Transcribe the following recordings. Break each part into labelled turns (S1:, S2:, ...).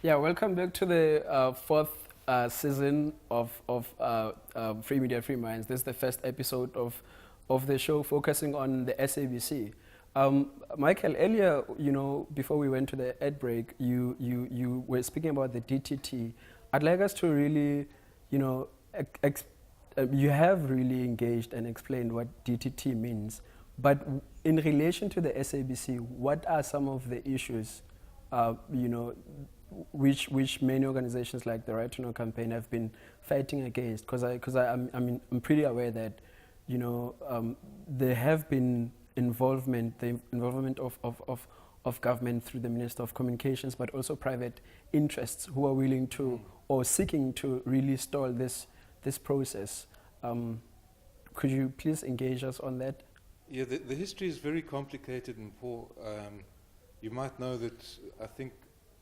S1: Yeah, welcome back to the fourth season of Free Media, Free Minds. This is the first episode of the show focusing on the SABC. Michael, earlier, before we went to the ad break, you were speaking about the DTT. I'd like us to really, you have really engaged and explained what DTT means. But in relation to the SABC, what are some of the issues, which many organizations like the Right to Know campaign have been fighting against? Because I'm pretty aware that, there have been the involvement of government through the Minister of Communications, but also private interests who are willing to or seeking to really stall this process. Could you please engage us on that?
S2: Yeah, the history is very complicated and poor. You might know that I think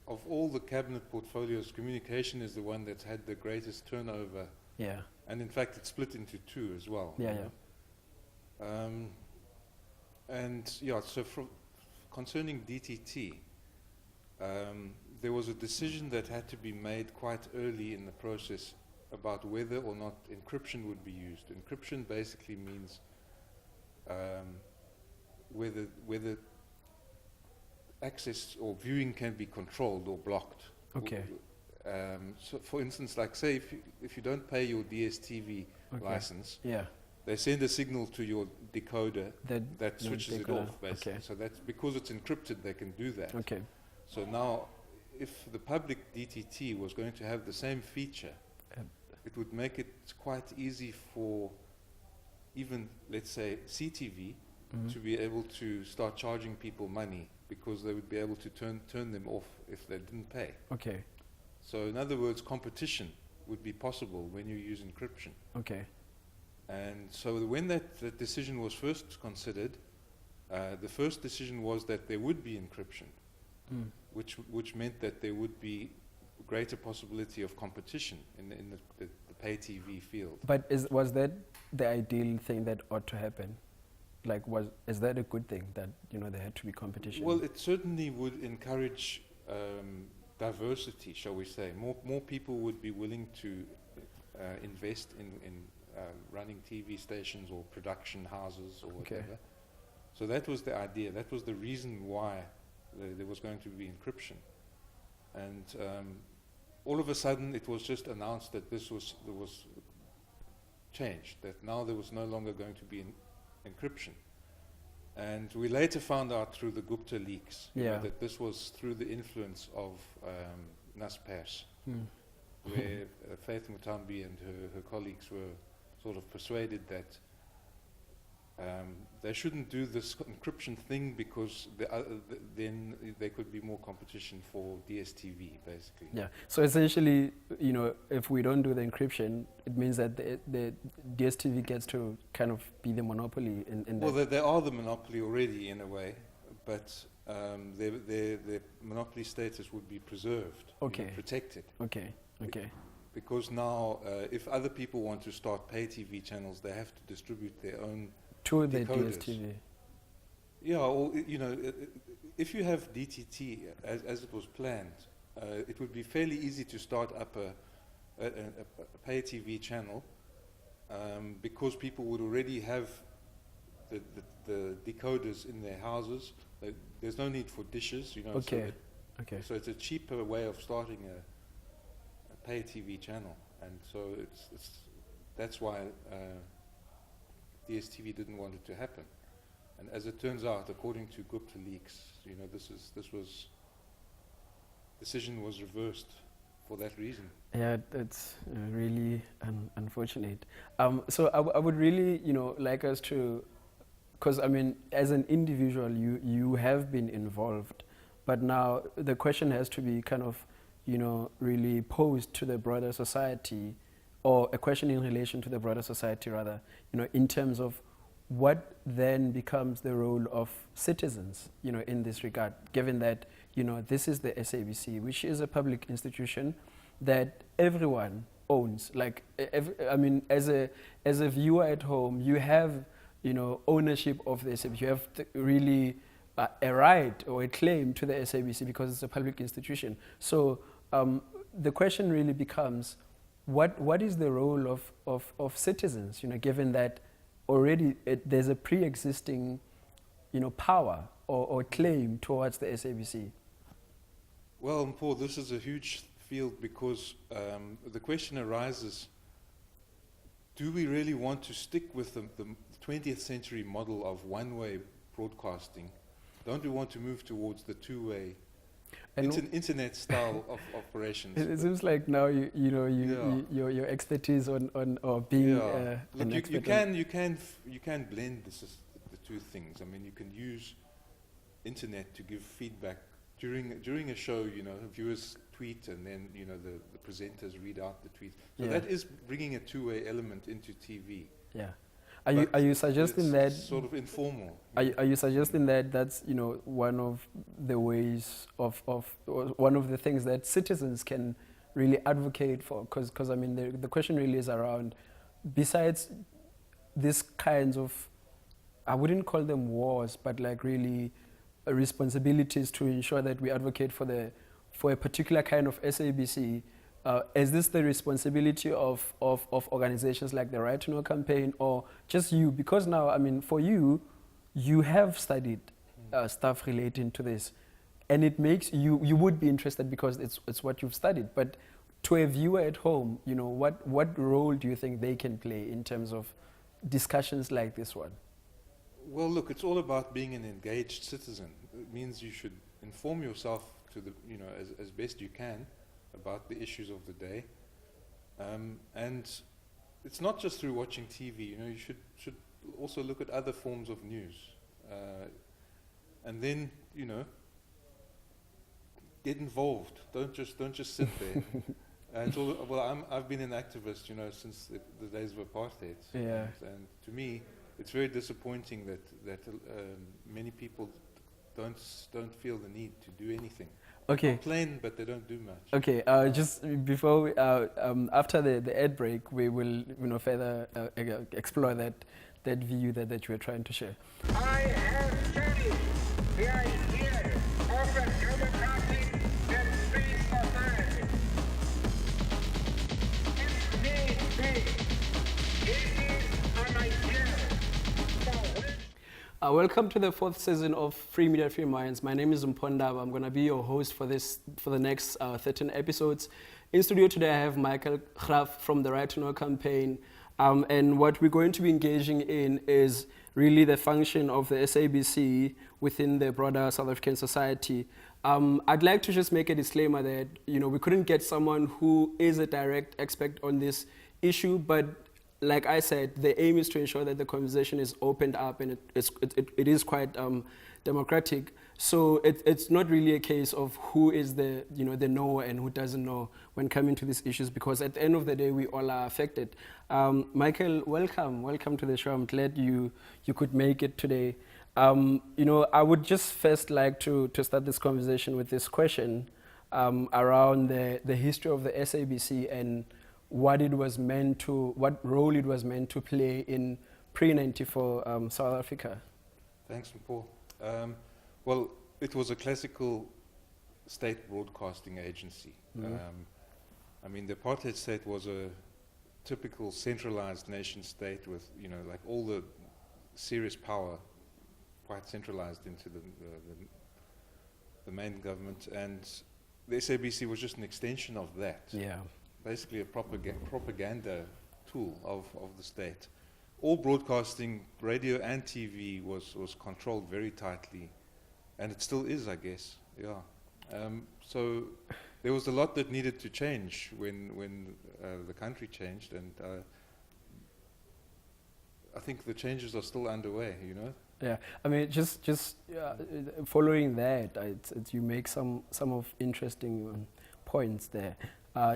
S2: of all the cabinet portfolios, communication is the one that's had the greatest turnover.
S1: Yeah.
S2: And in fact, it's split into two as well.
S1: Yeah,
S2: So concerning DTT, there was a decision that had to be made quite early in the process about whether or not encryption would be used. Encryption basically means whether access or viewing can be controlled or blocked.
S1: Okay.
S2: So for instance, like say if you don't pay your DSTV license, they send a signal to your decoder that switches it off, basically.
S1: Okay.
S2: So that's because it's encrypted, they can do that.
S1: Okay.
S2: So now, if the public DTT was going to have the same feature, it would make it quite easy for even, let's say, CTV to be able to start charging people money, because they would be able to turn them off if they didn't pay.
S1: Okay.
S2: So in other words, competition would be possible when you use encryption.
S1: Okay.
S2: And so when that decision was first considered, the first decision was that there would be encryption, which meant that there would be greater possibility of competition in the pay TV field.
S1: But was that the ideal thing that ought to happen? Like, is that a good thing that there had to be competition?
S2: Well, it certainly would encourage diversity, shall we say. More people would be willing to invest in running TV stations or production houses or whatever. So that was the idea. That was the reason why there was going to be encryption. And all of a sudden, it was just announced that there was changed, that now there was no longer going to be encryption. And we later found out through the Gupta leaks that this was through the influence of Naspers, where Faith Mutambi and her colleagues were sort of persuaded that they shouldn't do this encryption thing because then there could be more competition for DSTV, basically.
S1: Yeah. So essentially, if we don't do the encryption, it means that the DSTV gets to kind of be the monopoly in
S2: well, they are the monopoly already in a way, but their monopoly status would be preserved, protected.
S1: Okay.
S2: Because now, if other people want to start pay TV channels, they have to distribute their own
S1: to the
S2: decoders.
S1: DSTV.
S2: Yeah, or if you have DTT as it was planned, it would be fairly easy to start up a pay TV channel because people would already have the decoders in their houses. There's no need for dishes, So it's a cheaper way of starting a pay TV channel, and so that's why DSTV didn't want it to happen. And as it turns out, according to Gupta leaks, decision was reversed for that reason.
S1: Yeah, that's really unfortunate. So I would really, like us to, because as an individual, you have been involved, but now the question has to be kind of, really posed to the broader society, or a question in relation to the broader society rather, in terms of what then becomes the role of citizens, in this regard, given that, this is the SABC, which is a public institution that everyone owns. Like, as a viewer at home, you have, ownership of the SABC. You have really a right or a claim to the SABC because it's a public institution. So the question really becomes, what is the role of citizens, given that already there's a pre-existing, power or claim towards the SABC?
S2: Well, Paul, this is a huge field because the question arises, do we really want to stick with the 20th century model of one-way broadcasting? Don't we want to move towards the two-way internet style of operations?
S1: It seems like now your expertise on or being
S2: Look,
S1: an
S2: you
S1: expert
S2: can blend the two things. I mean, you can use internet to give feedback during a show. Viewers tweet, and then the presenters read out the tweet. So that is bringing a two-way element into TV.
S1: Yeah. Are you suggesting that
S2: sort of informal?
S1: Are you suggesting that that's one of the ways of or one of the things that citizens can really advocate for? Because I mean the question really is around, besides these kinds of, I wouldn't call them wars, but like really responsibilities to ensure that we advocate for a particular kind of SABC. Is this the responsibility of organizations like the Right to Know campaign, or just you? Because now, I mean, for you have studied stuff relating to this, and it makes you would be interested because it's what you've studied. But to a viewer at home, what role do you think they can play in terms of discussions like this one?
S2: Well, look, it's all about being an engaged citizen. It means you should inform yourself to the as best you can about the issues of the day, and it's not just through watching TV. You should also look at other forms of news, and then get involved. Don't just sit there. It's all, I've been an activist, since the days of apartheid.
S1: Yeah.
S2: And to me, it's very disappointing that many people don't feel the need to do anything.
S1: Okay.
S2: Complain, but they don't do much.
S1: Okay. Just before we, after the ad break, we will further explore that view that you were trying to share.
S3: I have studied the idea of a democratic and free society. It needs me. It is an idea for which
S1: welcome to the 4th season of Free Media, Free Minds. My name is Mponda. I'm going to be your host for the next 13 episodes. In studio today, I have Michael Graaf from the Right to Know campaign. And what we're going to be engaging in is really the function of the SABC within the broader South African society. I'd like to just make a disclaimer that we couldn't get someone who is a direct expert on this issue, but like I said, the aim is to ensure that the conversation is opened up and it is quite democratic. So it's not really a case of who is the knower and who doesn't know when coming to these issues, because at the end of the day, we all are affected. Michael, welcome to the show. I'm glad you could make it today. I would just first like to start this conversation with this question around the history of the SABC and what role it was meant to play in pre-94 South Africa.
S2: Thanks, Paul. Well, it was a classical state broadcasting agency.
S1: Mm-hmm.
S2: I mean, the apartheid state was a typical centralized nation state with, like all the serious power quite centralized into the main government, and the SABC was just an extension of that.
S1: Yeah.
S2: Basically a propaganda tool of the state. All broadcasting, radio and TV, was controlled very tightly, and it still is, I guess. Yeah. So there was a lot that needed to change when the country changed, and I think the changes are still underway.
S1: Yeah, I mean, just following that, you make some of interesting points there.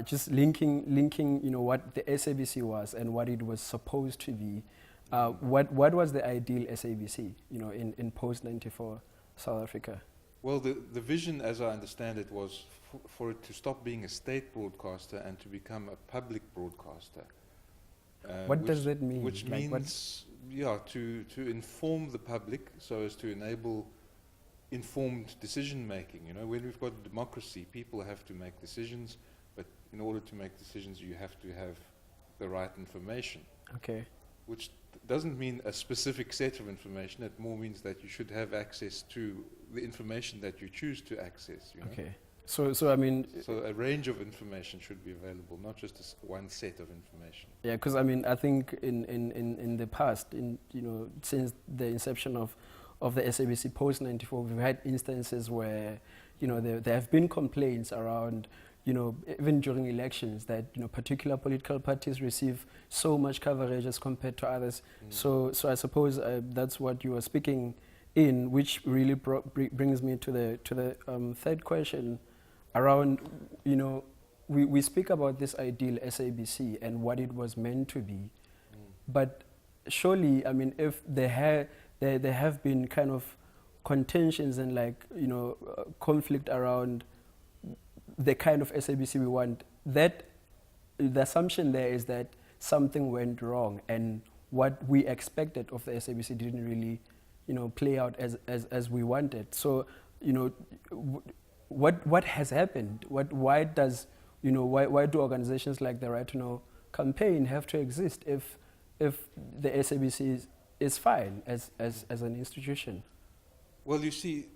S1: Just linking, what the SABC was and what it was supposed to be. What was the ideal SABC, in post-94 South Africa?
S2: Well, the vision, as I understand it, was for it to stop being a state broadcaster and to become a public broadcaster.
S1: What does that mean?
S2: Which means, to inform the public so as to enable informed decision making. You know, when we've got democracy, people have to make decisions, but in order to make decisions, you have to have the right information.
S1: Okay.
S2: Which doesn't mean a specific set of information. It more means that you should have access to the information that you choose to access. You know?
S1: Okay. So I mean,
S2: so a range of information should be available, not just one set of information.
S1: yeah, because I mean, I think in the past, since the inception of the SABC post '94, we've had instances where, there have been complaints around, even during elections, that particular political parties receive so much coverage as compared to others. So I suppose that's what you are speaking in, which really brings me to the third question around, we speak about this ideal SABC and what it was meant to be, but surely, I mean, if there have been kind of contentions and conflict around the kind of SABC we want, that the assumption there is that something went wrong and what we expected of the SABC didn't really, play out as we wanted. So, what has happened? Why do organizations like the Right to Know campaign have to exist if the SABC is fine as an institution?
S2: Well, you see,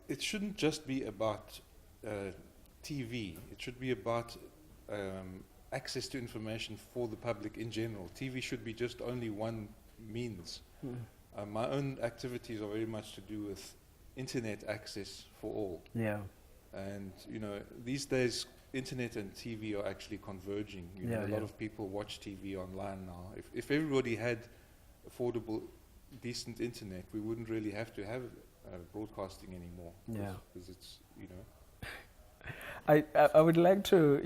S2: it shouldn't just be about TV. It should be about access to information for the public in general. TV should be just only one means. My own activities are very much to do with internet access for all.
S1: Yeah.
S2: And, these days, internet and TV are actually converging. A lot of people watch TV online now. If everybody had affordable, decent internet, we wouldn't really have to have broadcasting anymore.
S1: Yeah.
S2: Because it's,
S1: I would like to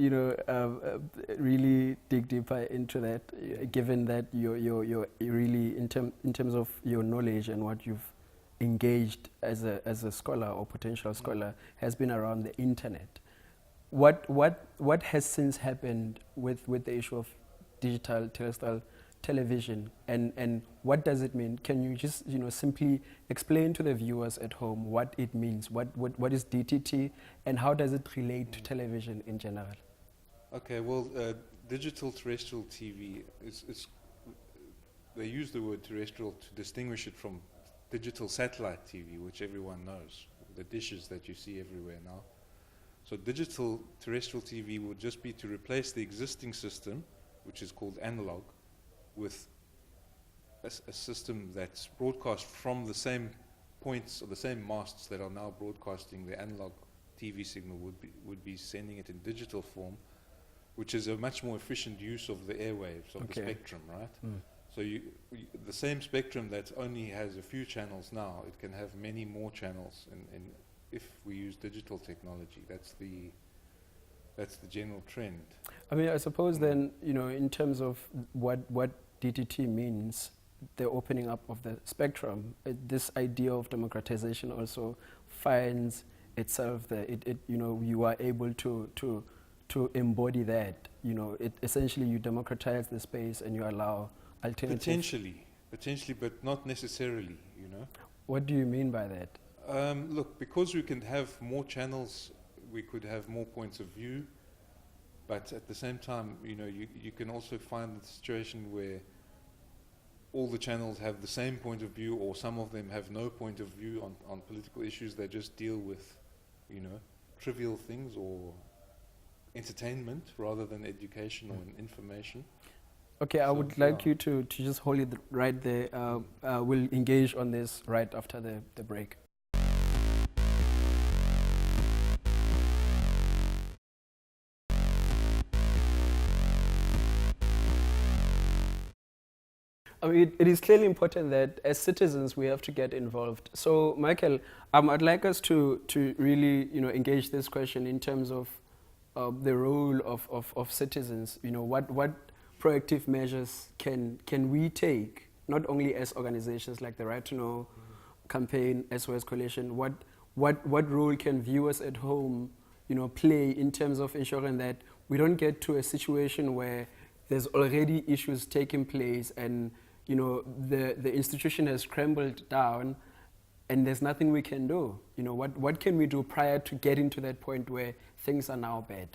S1: really dig deeper into that, given that you're really in terms of your knowledge and what you've engaged as a scholar or potential scholar has been around the internet. What has since happened with the issue of digital terrestrial television, and what does it mean? Can you just simply explain to the viewers at home what it means? What is DTT, and how does it relate to television in general?
S2: Okay, well, digital terrestrial TV they use the word terrestrial to distinguish it from digital satellite TV, which everyone knows, the dishes that you see everywhere now. So digital terrestrial TV would just be to replace the existing system, which is called analog, with a system that's broadcast from the same points or the same masts that are now broadcasting the analog TV signal would be sending it in digital form, which is a much more efficient use of the airwaves of the spectrum, right? So the same spectrum that only has a few channels now, it can have many more channels if we use digital technology. That's the general trend.
S1: I mean, I suppose then, in terms of what DTT means, the opening up of the spectrum, this idea of democratization also finds itself there. You are able to embody that. Essentially you democratize the space and you allow alternatives. Potentially, but not necessarily.
S2: What
S1: do you mean by that?
S2: Look, because we can have more channels, we could have more points of view, but at the same time, you can also find the situation where all the channels have the same point of view, or some of them have no point of view on political issues. They just deal with, trivial things or entertainment rather than education or information.
S1: Okay, I would like you to just hold it right there. We'll engage on this right after the break. I mean, it is clearly important that as citizens we have to get involved. So, Michael, I'd like us to really engage this question in terms of the role of citizens. What proactive measures can we take, not only as organizations like the Right to Know campaign, SOS Coalition, what role can viewers at home play in terms of ensuring that we don't get to a situation where there's already issues taking place and the institution has crumbled down and there's nothing we can do. You know, what can we do prior to getting to that point where things are now bad?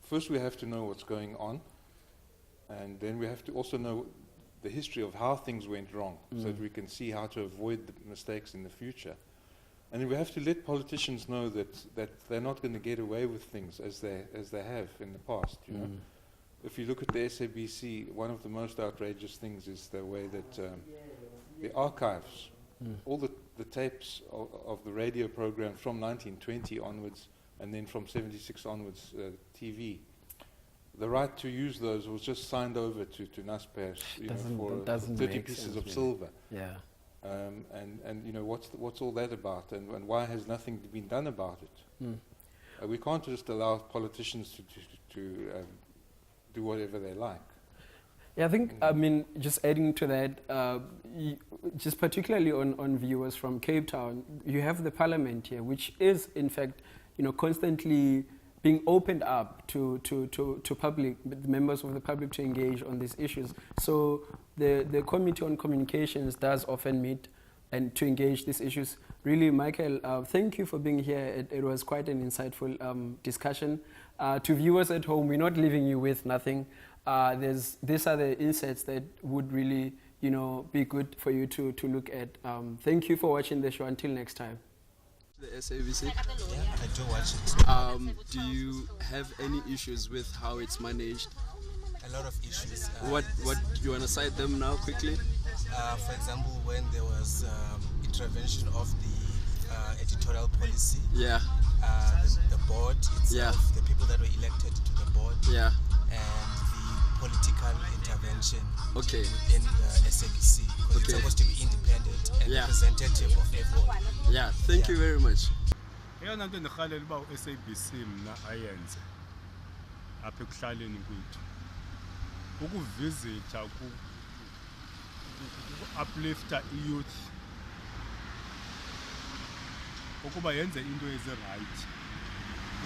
S2: First, we have to know what's going on, and then we have to also know the history of how things went wrong, so that we can see how to avoid the mistakes in the future. And then we have to let politicians know that they're not going to get away with things as they have in the past. You know, if you look at the SABC, one of the most outrageous things is the way that the archives, all the tapes of the radio program from 1920 onwards, and then from 76 onwards, TV. The right to use those was just signed over to Naspers, for 30 pieces of silver.
S1: Yeah.
S2: And you know, what's all that about, and why has nothing been done about it? We can't just allow politicians to do whatever they like.
S1: Yeah, I think, I mean, just adding to that, just particularly on viewers from Cape Town, you have the parliament here, which is, in fact, you know, constantly being opened up to public, members of the public to engage on these issues. So the Committee on Communications does often meet and to engage these issues. Really, Michael, thank you for being here. It was quite an insightful discussion. To viewers at home, we're not leaving you with nothing. These are the insights that would really, you know, be good for you to look at. Thank you for watching the show. Until next time. The SABC.
S4: Yeah, I do watch it.
S1: Do you have any issues with how it's managed?
S4: A lot of issues.
S1: What do you want to cite them now quickly?
S4: For example, when there was intervention of the editorial policy,
S1: Yeah.
S4: the board itself, the people that were elected to the board,
S1: Yeah.
S4: and the political intervention
S1: Okay.
S4: within the SABC, because it's
S1: Okay.
S4: supposed to be independent and
S1: Yeah.
S4: representative of everyone.
S1: Yeah. Thank you very much.
S5: eyona nto ndirhalela uba u-SABC mna ayenze apha ekuhlaleni kwethu ukuvizitha uplifta iyouth ukuba yenze into ezirayithi,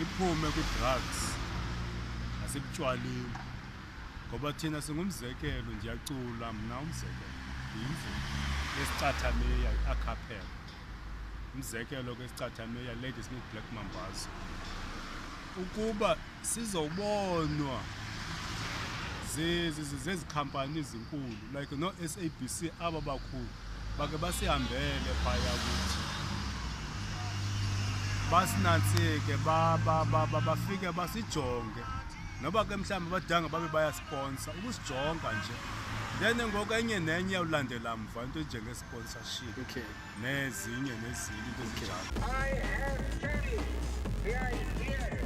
S5: iphume kwi-drugs nasekutywaleni, ngoba thina singumzekelo. Ndiyacula mna umzekelo, ndimvu esicathameya i-acapella, umzekelo kwesicathameya Lady Smith Black Mambazo, ukuba sizobonwa zezi khampani ezinkulu like no SABC, aba bakhulu bake basihambele phaya kuthi basinantsike, bafike basijonge, noba ke mhlawumbi badanga babe bayasponsor ukusijonga nje, then ngoku enye nenye yawulandela mva into njenge-sponsorship
S1: Okay.
S5: nezinye into ezinjalo.
S3: I have studied the idea